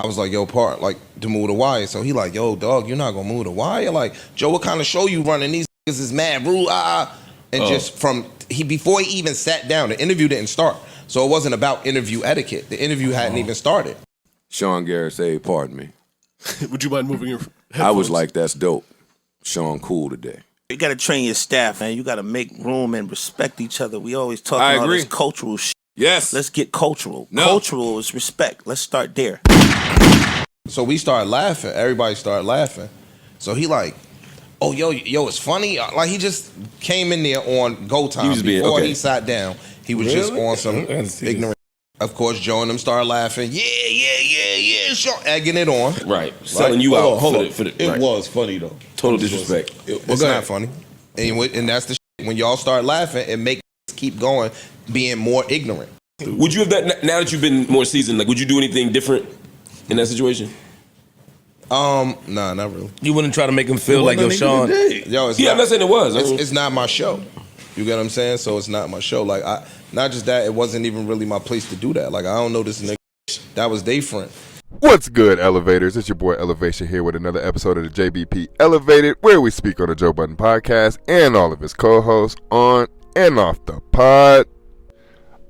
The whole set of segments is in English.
I was like, yo, part, like, to move the wire. So he like, yo, dog, you're not gonna move the wire? Like, Joe, what kind of show you running? These niggas is mad rude, And just before he even sat down, the interview didn't start. So it wasn't about interview etiquette. The interview hadn't even started. Sean Garrett said, pardon me. Would you mind moving your headphones? I was like, that's dope. Sean cool today. You got to train your staff, man. You got to make room and respect each other. We always talk about this cultural shit. Yes. Let's get cultural. No. Cultural is respect. Let's start there. So we started laughing. Everybody started laughing. So he like, oh, yo, it's funny. Like, he just came in there on go time. Before he sat down, he was just on some ignorant. Of course, Joe and them started laughing. Yeah, sure. Egging it on. Right. Selling you out. Hold on. It was funny, though. Total disrespect. It's not funny. And that's the shit. When y'all start laughing, it makes us keep going, being more ignorant. Would you have that, now that you've been more seasoned, like, would you do anything different in that situation? Nah, not really. You wouldn't try to make him feel like, yo, Sean. Yo, I'm not saying it was. It's not my show. You get what I'm saying? So it's not my show. Like, not just that, it wasn't even really my place to do that. Like, I don't know this nigga. That was they friend. What's good, Elevators? It's your boy Elevation here with another episode of the JBP Elevated, where we speak on the Joe Budden podcast and all of his co-hosts on and off the pod.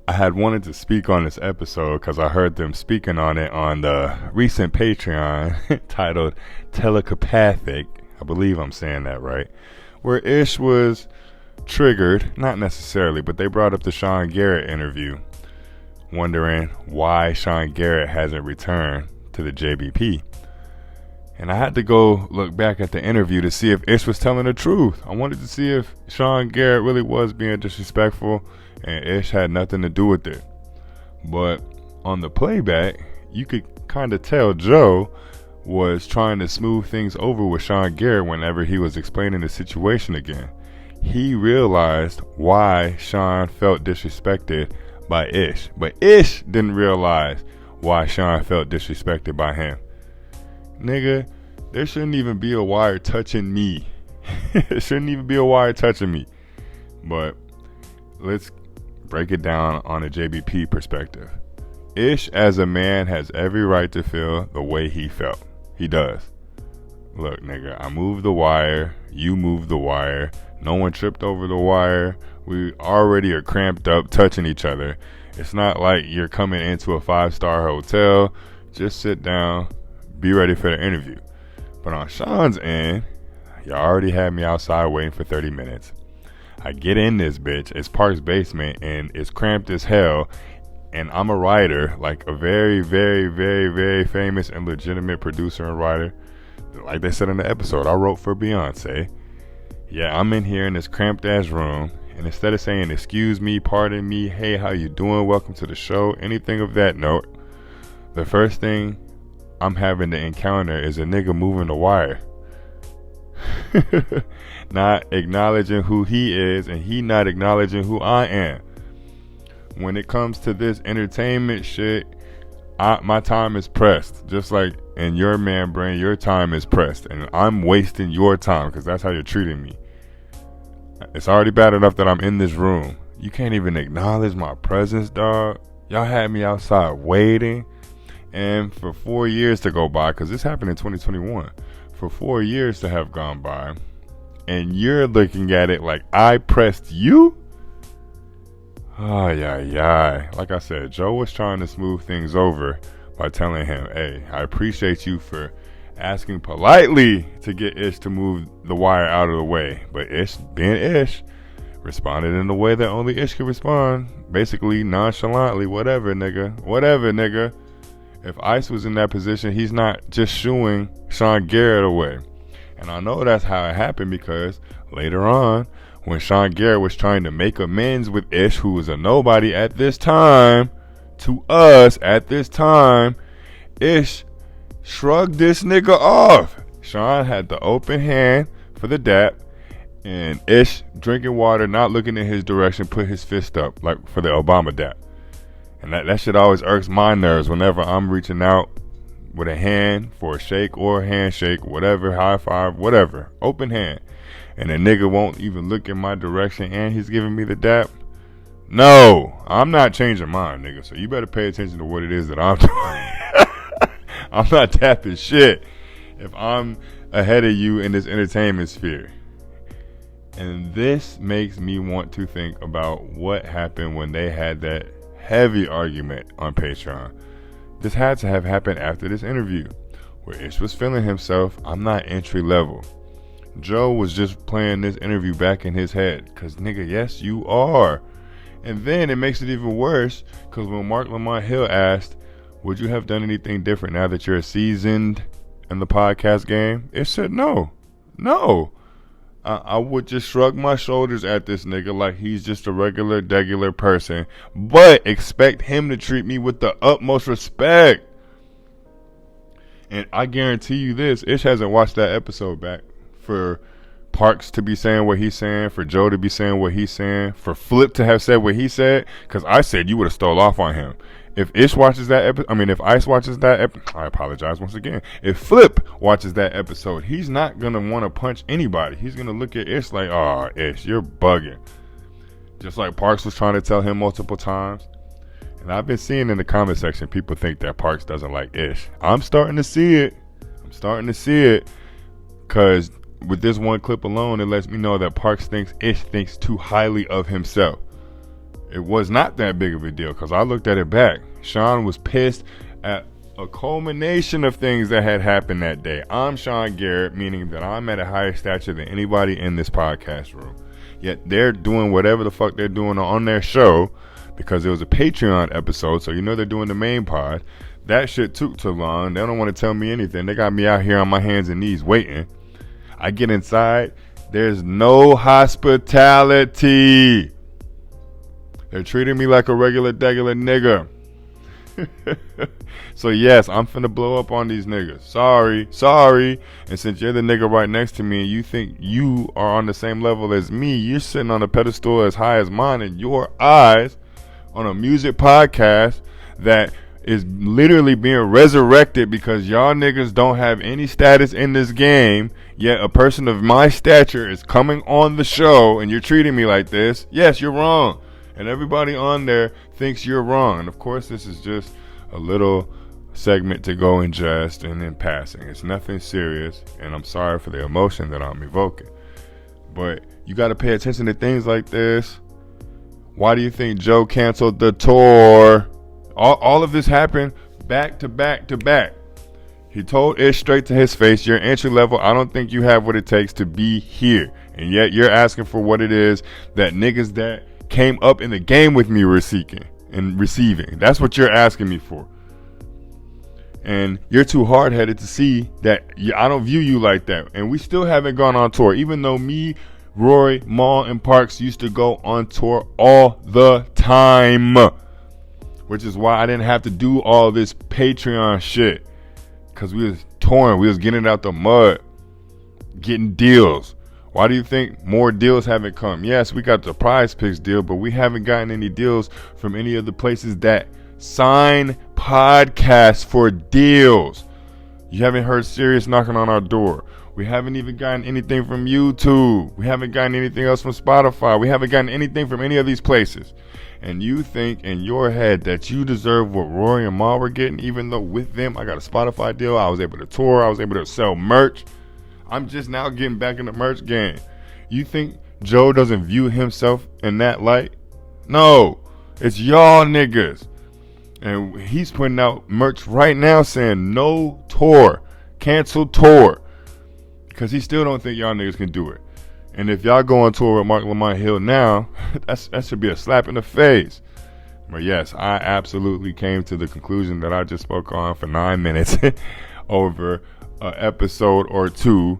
I had wanted to speak on this episode because I heard them speaking on it on the recent Patreon titled Telepathic. I believe I'm saying that right. Where Ish was triggered, not necessarily, but they brought up the Sean Garrett interview, wondering why Sean Garrett hasn't returned to the JBP. And I had to go look back at the interview to see if Ish was telling the truth. I wanted to see if Sean Garrett really was being disrespectful and Ish had nothing to do with it. But on the playback, you could kind of tell Joe was trying to smooth things over with Sean Garrett whenever he was explaining the situation again. He realized why Sean felt disrespected by Ish, but Ish didn't realize why Sean felt disrespected by him. Nigga, there shouldn't even be a wire touching me. There shouldn't even be a wire touching me. But let's break it down on a JBP perspective. Ish as a man has every right to feel the way he felt. He does. Look, nigga, I moved the wire, you moved the wire, no one tripped over the wire, we already are cramped up touching each other. It's not like you're coming into a 5-star hotel. Just sit down, be ready for the interview. But on Sean's end, you already had me outside waiting for 30 minutes. I get in this bitch, it's Park's basement, and it's cramped as hell, and I'm a writer, like a very, very, very, very famous and legitimate producer and writer. Like they said in the episode, I wrote for Beyonce. Yeah, I'm in here in this cramped ass room, and instead of saying excuse me, pardon me, hey, how you doing, welcome to the show, anything of that note, the first thing I'm having to encounter is a nigga moving the wire. Not acknowledging who he is, and he not acknowledging who I am. When it comes to this entertainment shit, my time is pressed. Just like in your man brain, your time is pressed, and I'm wasting your time because that's how you're treating me. It's already bad enough that I'm in this room. You can't even acknowledge my presence, dog. Y'all had me outside waiting, and for 4 years to go by, because this happened in 2021, for 4 years to have gone by, and you're looking at it like I pressed you? Oh, yeah. Like I said, Joe was trying to smooth things over by telling him, hey, I appreciate you for asking politely to get Ish to move the wire out of the way. But Ish, being Ish, responded in the way that only Ish could respond. Basically, nonchalantly, whatever, nigga. If Ice was in that position, he's not just shooing Sean Garrett away. And I know that's how it happened because later on, when Sean Garrett was trying to make amends with Ish, who was a nobody at this time, to us at this time, Ish shrugged this nigga off. Sean had the open hand for the dap, and Ish, drinking water, not looking in his direction, put his fist up, like for the Obama dap. And that shit always irks my nerves whenever I'm reaching out with a hand for a shake or a handshake, whatever, high five, whatever, open hand. And a nigga won't even look in my direction and he's giving me the dap. No, I'm not changing mine, nigga. So you better pay attention to what it is that I'm doing. I'm not tapping shit if I'm ahead of you in this entertainment sphere. And this makes me want to think about what happened when they had that heavy argument on Patreon. This had to have happened after this interview, where Ish was feeling himself. I'm not entry level. Joe was just playing this interview back in his head, because nigga, yes, you are. And then it makes it even worse, because when Mark Lamont Hill asked, would you have done anything different now that you're seasoned in the podcast game? It said no. I would just shrug my shoulders at this nigga like he's just a regular person, but expect him to treat me with the utmost respect. And I guarantee you this, Ish hasn't watched that episode back for Parks to be saying what he's saying, for Joe to be saying what he's saying, for Flip to have said what he said, because I said you would have stole off on him. If Ish watches that episode, if Ice watches that episode, I apologize once again. If Flip watches that episode, he's not going to want to punch anybody. He's going to look at Ish like, oh, Ish, you're bugging. Just like Parks was trying to tell him multiple times. And I've been seeing in the comment section, people think that Parks doesn't like Ish. I'm starting to see it. Because with this one clip alone, it lets me know that Parks thinks Ish thinks too highly of himself. It was not that big of a deal, because I looked at it back. Sean was pissed at a culmination of things that had happened that day. I'm Sean Garrett, meaning that I'm at a higher stature than anybody in this podcast room. Yet they're doing whatever the fuck they're doing on their show, because it was a Patreon episode, so you know they're doing the main pod. That shit took too long. They don't want to tell me anything. They got me out here on my hands and knees waiting. I get inside. There's no hospitality. They're treating me like a regular nigga. So yes, I'm finna blow up on these niggas. Sorry. And since you're the nigga right next to me and you think you are on the same level as me, you're sitting on a pedestal as high as mine in your eyes on a music podcast that is literally being resurrected because y'all niggas don't have any status in this game, yet a person of my stature is coming on the show and you're treating me like this. Yes, you're wrong. And everybody on there thinks you're wrong. And of course, this is just a little segment to go in jest and in passing. It's nothing serious, and I'm sorry for the emotion that I'm evoking. But you got to pay attention to things like this. Why do you think Joe canceled the tour? All of this happened back to back to back. He told Ish straight to his face, you're entry level. I don't think you have what it takes to be here. And yet you're asking for what it is that niggas that came up in the game with me were seeking and receiving. That's what you're asking me for. And you're too hard-headed to see that I don't view you like that. And we still haven't gone on tour, even though me, Roy, Maul, and Parks used to go on tour all the time. Which is why I didn't have to do all this Patreon shit. Because we was touring. We was getting out the mud. Getting deals. Why do you think more deals haven't come? Yes, we got the Prize Picks deal, but we haven't gotten any deals from any of the places that sign podcasts for deals. You haven't heard Sirius knocking on our door. We haven't even gotten anything from YouTube. We haven't gotten anything else from Spotify. We haven't gotten anything from any of these places. And you think in your head that you deserve what Rory and Ma were getting, even though with them I got a Spotify deal. I was able to tour. I was able to sell merch. I'm just now getting back in the merch game. You think Joe doesn't view himself in that light? No, it's y'all niggas. And he's putting out merch right now saying no tour, cancel tour. Because he still don't think y'all niggas can do it. And if y'all go on tour with Mark Lamont Hill now, that should be a slap in the face. But yes, I absolutely came to the conclusion that I just spoke on for 9 minutes over an episode or two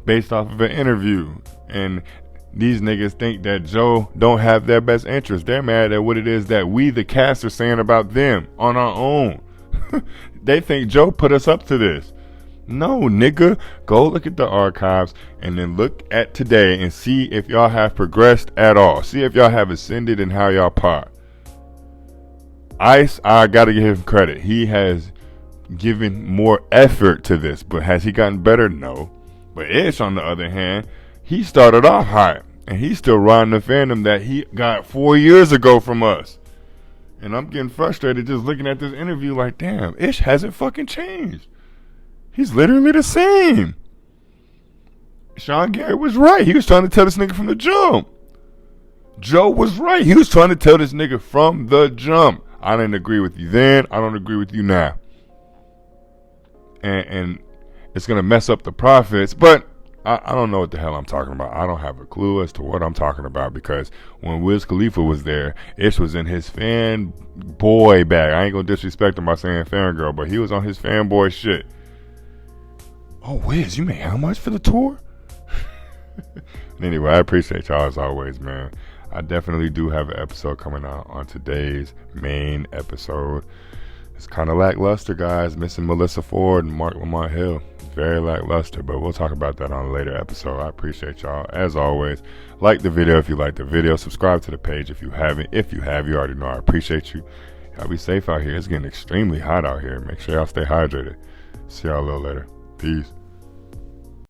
based off of an interview. And these niggas think that Joe don't have their best interest. They're mad at what it is that we, the cast, are saying about them on our own. They think Joe put us up to this. No, nigga. Go look at the archives and then look at today and see if y'all have progressed at all. See if y'all have ascended in how y'all part. Ice, I gotta give him credit. He has given more effort to this, but has he gotten better? No. But Ish, on the other hand, he started off hot, and he's still riding the fandom that he got 4 years ago from us. And I'm getting frustrated just looking at this interview like, damn, Ish hasn't fucking changed. He's literally the same. Sean Garrett was right. He was trying to tell this nigga from the jump. Joe was right. He was trying to tell this nigga from the jump. I didn't agree with you then. I don't agree with you now. And it's going to mess up the profits. But I don't know what the hell I'm talking about. I don't have a clue as to what I'm talking about, because when Wiz Khalifa was there, Ish was in his fanboy bag. I ain't going to disrespect him by saying fangirl, but he was on his fanboy shit. Oh, Wiz, you made how much for the tour? Anyway, I appreciate y'all as always, man. I definitely do have an episode coming out on today's main episode. It's kind of lackluster, guys. Missing Melissa Ford and Mark Lamont Hill. Very lackluster, but we'll talk about that on a later episode. I appreciate y'all. As always, like the video if you like the video. Subscribe to the page if you haven't. If you have, you already know I appreciate you. Y'all be safe out here. It's getting extremely hot out here. Make sure y'all stay hydrated. See y'all a little later. Peace.